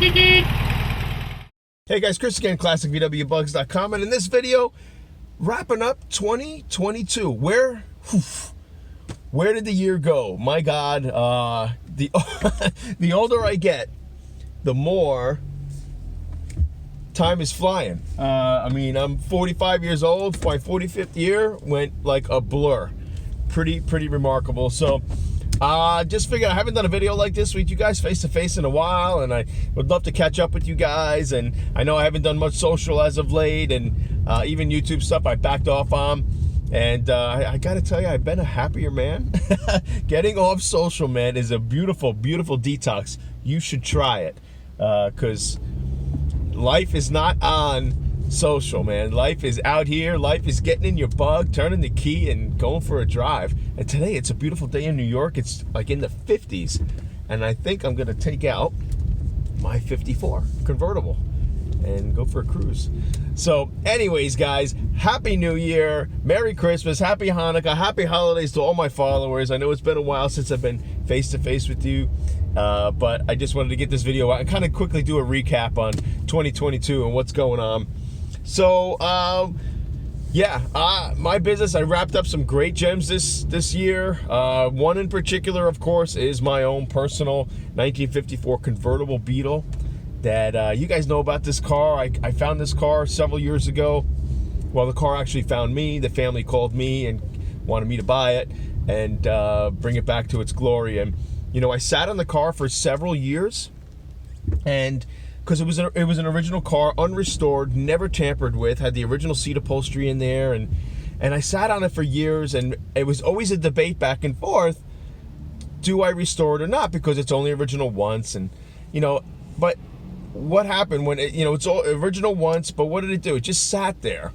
Hey guys, Chris again, ClassicVWBugs.com, and in this video, wrapping up 2022. Where did the year go? My God, the older I get, the more time is flying. I mean, I'm 45 years old. My 45th year went like a blur. Pretty remarkable. So, just figured I haven't done a video like this with you guys face to face in a while, and I would love to catch up with you guys. And I know I haven't done much social as of late, and even YouTube stuff I backed off on. And I gotta tell you, I've been a happier man. Getting off social, man, is a beautiful detox. You should try it, because life is not on social, man. Life is out here. Life is getting in your bug, turning the key, and going for a drive. And today, it's a beautiful day in New York. It's like in the 50s, and I think I'm gonna take out my 54 convertible and go for a cruise. So anyways, guys, Happy New Year, Merry Christmas, Happy Hanukkah, Happy Holidays to all my followers. I know it's been a while since I've been face to face with you, but I just wanted to get this video out and kind of quickly do a recap on 2022 and what's going on. So my business, I wrapped up some great gems this year. One in particular, of course, is my own personal 1954 convertible Beetle that you guys know about this car. I found this car several years ago. Well, the car actually found me. The family called me and wanted me to buy it and bring it back to its glory. And you know, I sat on the car for several years, and because it was an original car, unrestored, never tampered with, had the original seat upholstery in there, and I sat on it for years, and it was always a debate back and forth, do I restore it or not, because it's only original once. And you know, but what happened when it, you know, it's all original once, but what did it do? It just sat there.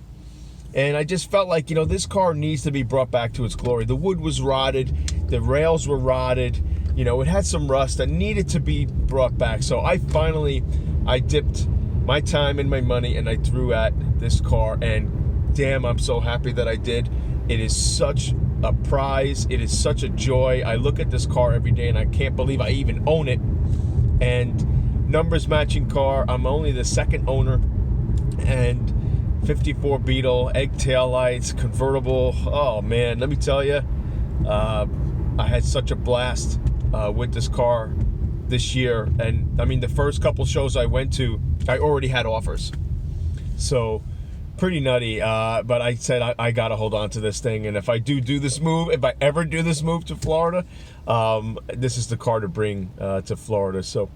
And I just felt like, you know, this car needs to be brought back to its glory. The wood was rotted, the rails were rotted, you know, it had some rust that needed to be brought back. So I dipped my time and my money and I threw at this car, and damn, I'm so happy that I did. It is such a prize. It is such a joy. I look at this car every day and I can't believe I even own it. And numbers matching car. I'm only the second owner, and 54 Beetle, egg tail lights, convertible. Oh man, let me tell you, I had such a blast with this car this year. And I mean, the first couple shows I went to, I already had offers. So pretty nutty, but I said I gotta hold on to this thing. And if I do this move, if I ever do this move to Florida, this is the car to bring to Florida. So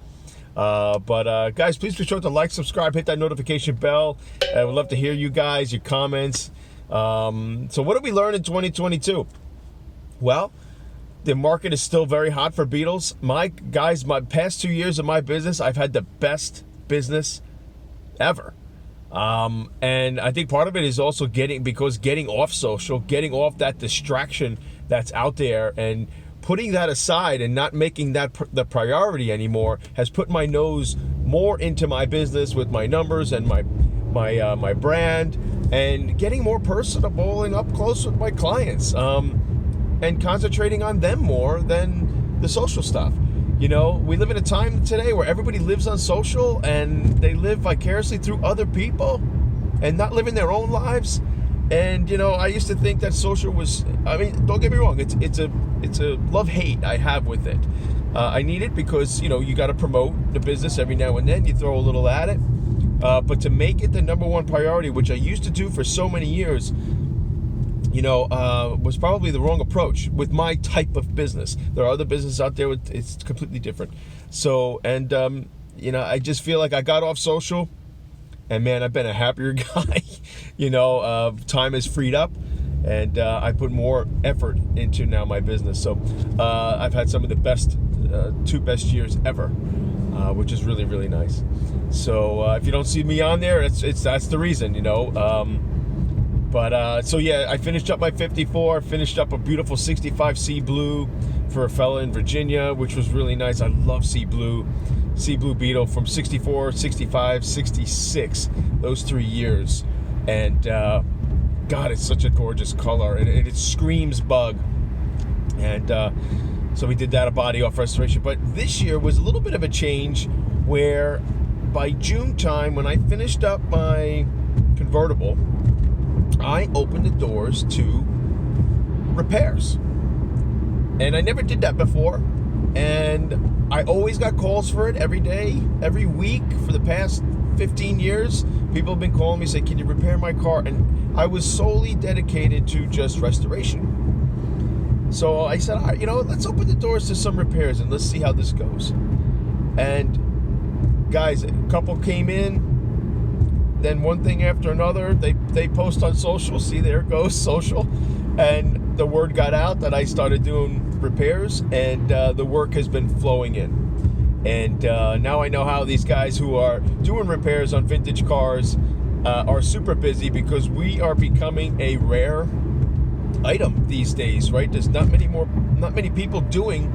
guys, please be sure to like, subscribe, hit that notification bell. I would love to hear you guys, your comments. So what did we learn in 2022? Well, the market is still very hot for Beetles. My past 2 years of my business, I've had the best business ever. And I think part of it is also getting off social, getting off that distraction that's out there, and putting that aside and not making that the priority anymore has put my nose more into my business with my numbers and my brand, and getting more personable and up close with my clients, and concentrating on them more than the social stuff. You know, we live in a time today where everybody lives on social and they live vicariously through other people and not living their own lives. And you know, I used to think that social was, I mean, don't get me wrong, it's a love-hate I have with it. I need it because, you know, you got to promote the business every now and then, you throw a little at it. But to make it the #1 priority, which I used to do for so many years, you know, was probably the wrong approach with my type of business. There are other businesses out there with, it's completely different. So, and you know, I just feel like I got off social, and man, I've been a happier guy. You know, time is freed up, and I put more effort into now my business. So I've had some of the best, 2 best years ever, which is really nice. So if you don't see me on there, that's the reason, you know. So yeah, I finished up my 54, finished up a beautiful 65 Sea Blue for a fella in Virginia, which was really nice. I love Sea Blue Beetle from 64, 65, 66, those 3 years. And God, it's such a gorgeous color, and it screams bug. And so we did that, a body off restoration. But this year was a little bit of a change where by June time, when I finished up my convertible, I opened the doors to repairs. And I never did that before. And I always got calls for it every day, every week for the past 15 years. People have been calling me, saying, can you repair my car? And I was solely dedicated to just restoration. So I said, all right, let's open the doors to some repairs and let's see how this goes. And guys, a couple came in, then one thing after another, they post on social, see, there it goes, social. And the word got out that I started doing repairs, and the work has been flowing in. And now I know how these guys who are doing repairs on vintage cars are super busy, because we are becoming a rare item these days, right? There's not many people doing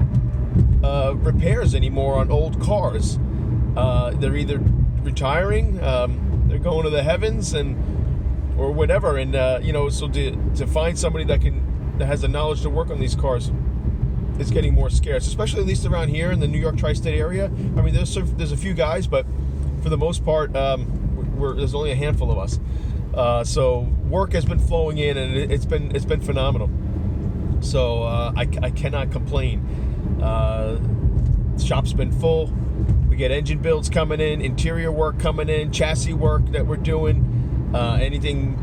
repairs anymore on old cars. They're either retiring, they're going to the heavens, or whatever. And so to find somebody that has the knowledge to work on these cars, it's getting more scarce, especially at least around here in the New York tri-state area. I mean, there's a few guys, but for the most part, there's only a handful of us. So work has been flowing in, and it's been phenomenal. So I cannot complain. Shop's been full. We get engine builds coming in, interior work coming in, chassis work that we're doing. Anything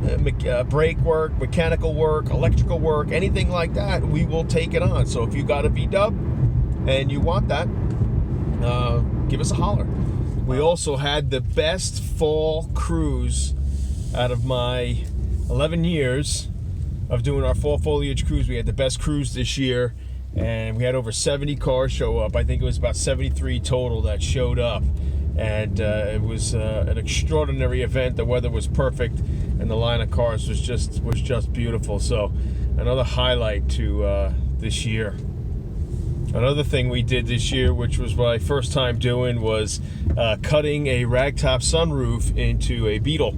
brake work, mechanical work, electrical work, anything like that, we will take it on. So if you got a VW and you want that, give us a holler. We also had the best fall cruise out of my 11 years of doing our fall foliage cruise. We had the best cruise this year, and we had over 70 cars show up. I think it was about 73 total that showed up. And it was an extraordinary event. The weather was perfect, and the line of cars was just beautiful. So another highlight to this year. Another thing we did this year, which was my first time doing, was cutting a Ragtop sunroof into a Beetle.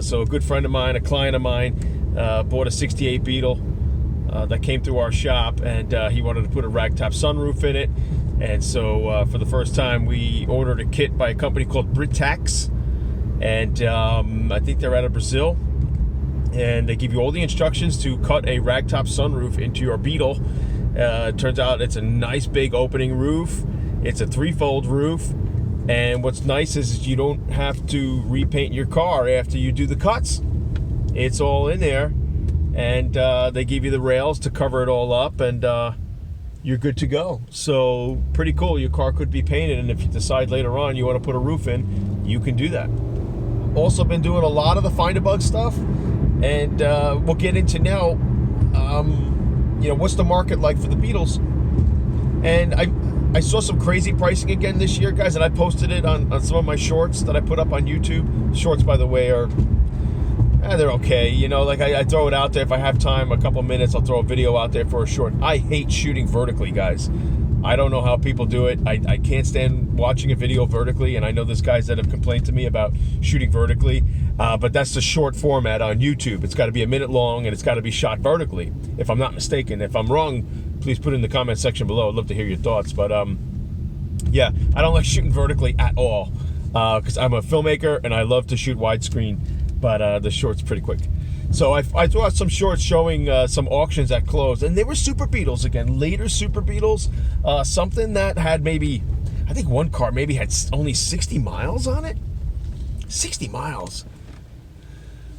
So a good friend of mine, a client of mine, bought a 68 Beetle that came through our shop, and he wanted to put a Ragtop sunroof in it. And so for the first time, we ordered a kit by a company called Britax, and I think they're out of Brazil. And they give you all the instructions to cut a Ragtop sunroof into your Beetle. It turns out it's a nice big opening roof. It's a 3-fold roof. And what's nice is you don't have to repaint your car after you do the cuts. It's all in there. And they give you the rails to cover it all up, and you're good to go. So pretty cool. Your car could be painted, and if you decide later on you want to put a roof in, you can do that. Also been doing a lot of the Find a Bug stuff, and we'll get into now what's the market like for the Beetles. And I saw some crazy pricing again this year, guys, and I posted it on some of my shorts that I put up on YouTube. Shorts, by the way, are they're okay. I throw it out there. If I have time, a couple minutes, I'll throw a video out there for a short. I hate shooting vertically, guys. I don't know how people do it. I can't stand watching a video vertically, and I know there's guys that have complained to me about shooting vertically, but that's the short format on YouTube. It's got to be a minute long, and it's got to be shot vertically, if I'm not mistaken. If I'm wrong, please put it in the comment section below. I'd love to hear your thoughts. But yeah, I don't like shooting vertically at all, because I'm a filmmaker, and I love to shoot widescreen. But the short's pretty quick. So I threw out some shorts showing some auctions that closed, and they were Super Beetles again, later Super Beetles. Something that had maybe, I think one car maybe had only 60 miles on it. 60 miles.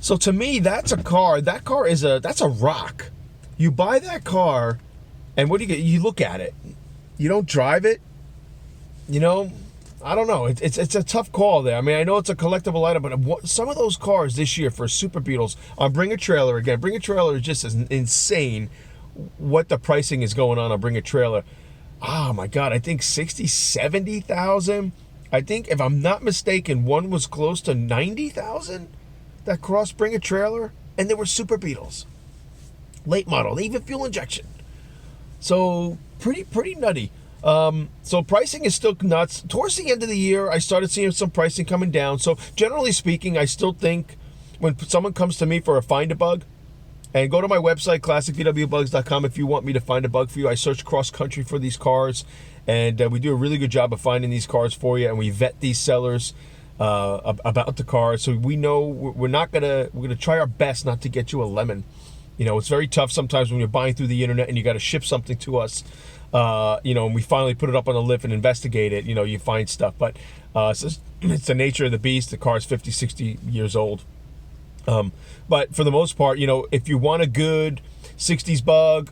So to me, that's a car. That car that's a rock. You buy that car, and what do you get? You look at it. You don't drive it. I don't know. It's a tough call there. I mean, I know it's a collectible item, but some of those cars this year for Super Beetles on Bring a Trailer, again, Bring a Trailer is just as insane what the pricing is going on Bring a Trailer. Oh my God, I think 60, 70,000. I think, if I'm not mistaken, one was close to 90,000 that crossed Bring a Trailer, and they were Super Beetles. Late model, even fuel injection. So pretty nutty. So pricing is still nuts. Towards the end of the year, I started seeing some pricing coming down. So generally speaking, I still think when someone comes to me for a Find a Bug, and go to my website, classicvwbugs.com, if you want me to find a bug for you. I search cross-country for these cars, and we do a really good job of finding these cars for you, and we vet these sellers. about the car. So we know we're gonna try our best not to get you a lemon. You know, it's very tough sometimes when you're buying through the internet and you got to ship something to us. You know, and we finally put it up on the lift and investigate it. You know, you find stuff, but it's the nature of the beast. The car is 50, 60 years old. But for the most part, you know, if you want a good 60s bug,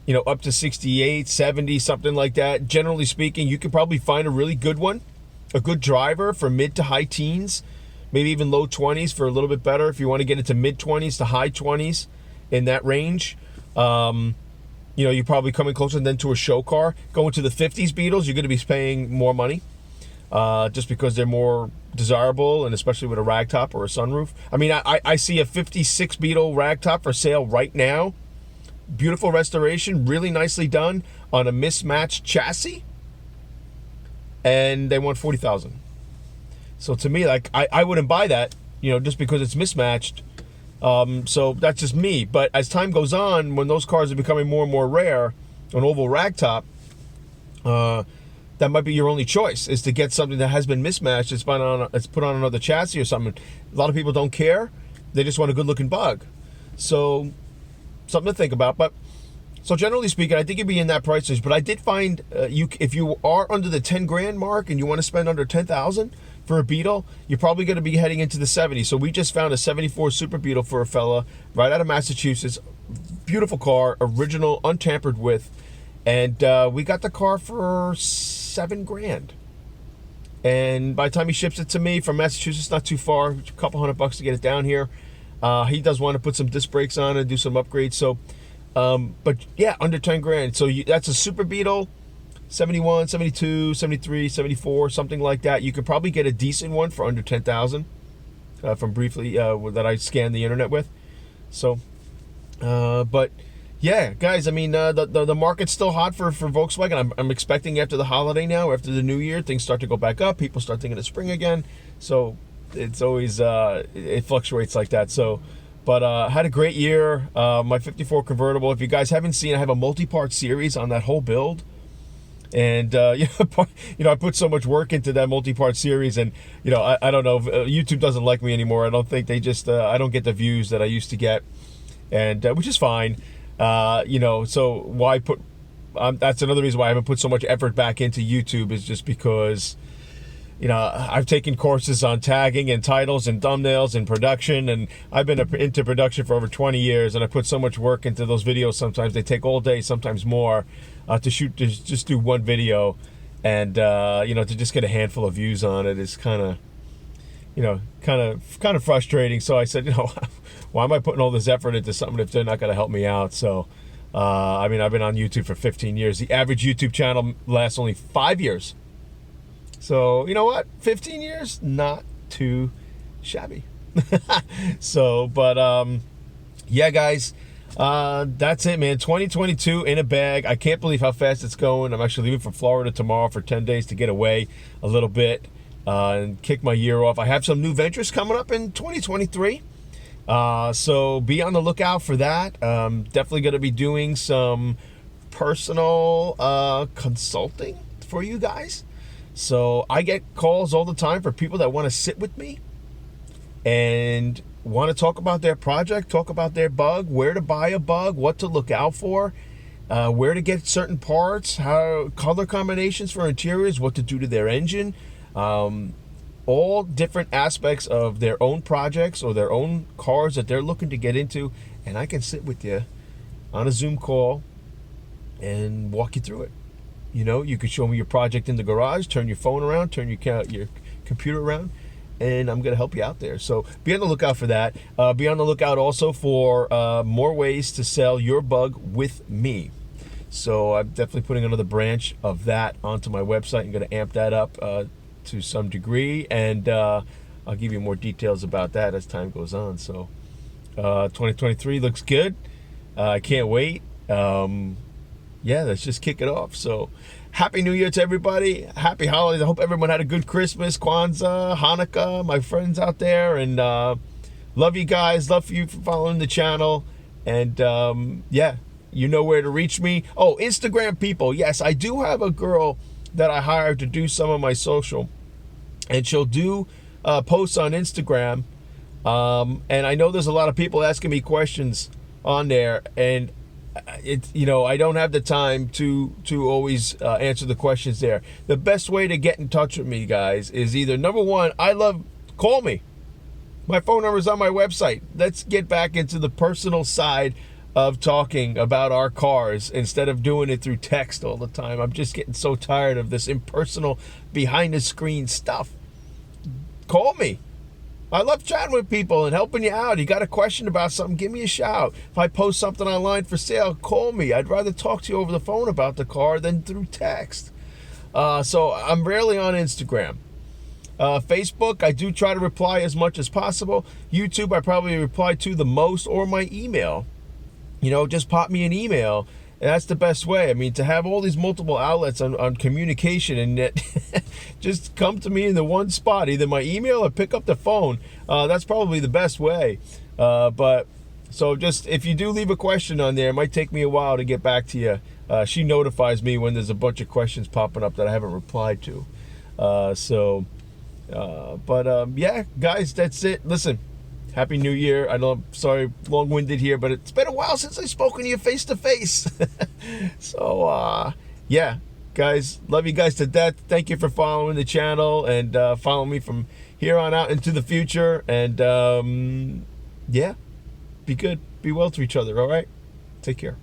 you know, up to 68, 70, something like that, generally speaking, you can probably find a really good one, a good driver for mid to high teens, maybe even low 20s for a little bit better if you want to get into mid 20s to high 20s in that range. You know, you're probably coming closer than to a show car. Going to the 50s Beetles, you're going to be paying more money just because they're more desirable, and especially with a ragtop or a sunroof. I mean, I see a 56 Beetle ragtop for sale right now. Beautiful restoration, really nicely done on a mismatched chassis, and they want $40,000. So to me, like, I wouldn't buy that, you know, just because it's mismatched. So that's just me. But as time goes on, when those cars are becoming more and more rare, an oval ragtop, that might be your only choice, is to get something that has been mismatched. It's put on another chassis or something. A lot of people don't care. They just want a good looking bug. So something to think about. But so generally speaking, I think you'd be in that price range. But I did find if you are under the 10 grand mark and you want to spend under 10,000 for a Beetle, you're probably going to be heading into the 70s. So we just found a 74 Super Beetle for a fella right out of Massachusetts. Beautiful car, original, untampered with, and we got the car for $7 grand. And by the time he ships it to me from Massachusetts, not too far, a couple $100 to get it down here. He does want to put some disc brakes on and do some upgrades. So, but yeah, under 10 grand. So that's a Super Beetle. 71, 72, 73, 74, something like that. You could probably get a decent one for under 10,000 from briefly that I scanned the internet with. So, but yeah, guys, I mean, the market's still hot for Volkswagen. I'm expecting after the holiday now, after the new year, things start to go back up. People start thinking of spring again. So it's always, it fluctuates like that. So, but had a great year. My 54 convertible. If you guys haven't seen, I have a multi-part series on that whole build. And, you know, I put so much work into that multi-part series, and, you know, I don't know, YouTube doesn't like me anymore. I don't think they just, I don't get the views that I used to get, and, which is fine, you know, so why put, that's another reason why I haven't put so much effort back into YouTube, is just because, you know, I've taken courses on tagging and titles and thumbnails and production, and I've been into production for over 20 years, and I put so much work into those videos. Sometimes they take all day, sometimes more, to shoot, to just do one video, and you know, to just get a handful of views on it is kind of, you know, kind of frustrating. So I said, you know, why am I putting all this effort into something if they're not going to help me out? So I mean, I've been on YouTube for 15 years. The average YouTube channel lasts only 5 years. So, you know what? 15 years, not too shabby. So, but yeah, guys, that's it, man. 2022 in a bag. I can't believe how fast it's going. I'm actually leaving for Florida tomorrow for 10 days to get away a little bit and kick my year off. I have some new ventures coming up in 2023. So be on the lookout for that. Definitely going to be doing some personal consulting for you guys. So I get calls all the time for people that want to sit with me and want to talk about their project, talk about their bug, where to buy a bug, what to look out for, where to get certain parts, how color combinations for interiors, what to do to their engine, all different aspects of their own projects or their own cars that they're looking to get into. And I can sit with you on a Zoom call and walk you through it. You know, you could show me your project in the garage, turn your phone around, turn your computer around, and I'm going to help you out there. So be on the lookout for that. Be on the lookout also for more ways to sell your bug with me. So I'm definitely putting another branch of that onto my website. I'm going to amp that up to some degree, and I'll give you more details about that as time goes on. So 2023 looks good. I can't wait. Yeah, let's just kick it off. So Happy New Year to everybody. Happy holidays. I hope everyone had a good Christmas, Kwanzaa, Hanukkah, my friends out there. And love you guys. Love you for following the channel. And yeah, you know where to reach me. Oh, Instagram people. Yes, I do have a girl that I hired to do some of my social. And she'll do posts on Instagram, and I know there's a lot of people asking me questions on there, and I don't have the time to always answer the questions there. The best way to get in touch with me, guys, is either, number one, call me. My phone number is on my website. Let's get back into the personal side of talking about our cars instead of doing it through text all the time. I'm just getting so tired of this impersonal, behind the screen stuff. Call me. I love chatting with people and helping you out. You got a question about something, give me a shout. If I post something online for sale, call me. I'd rather talk to you over the phone about the car than through text. So I'm rarely on Instagram. Facebook, I do try to reply as much as possible. YouTube, I probably reply to the most, or my email. Just pop me an email. And that's the best way. I mean, to have all these multiple outlets on communication, and yet just come to me in the one spot, either my email or pick up the phone. That's probably the best way. So just, if you do leave a question on there, it might take me a while to get back to you. She notifies me when there's a bunch of questions popping up that I haven't replied to. Yeah, guys, that's it. Listen. Happy New Year. I know I'm sorry, long-winded here, but it's been a while since I've spoken to you face-to-face. So, yeah, guys, love you guys to death. Thank you for following the channel and following me from here on out into the future. And, yeah, be good. Be well to each other, all right? Take care.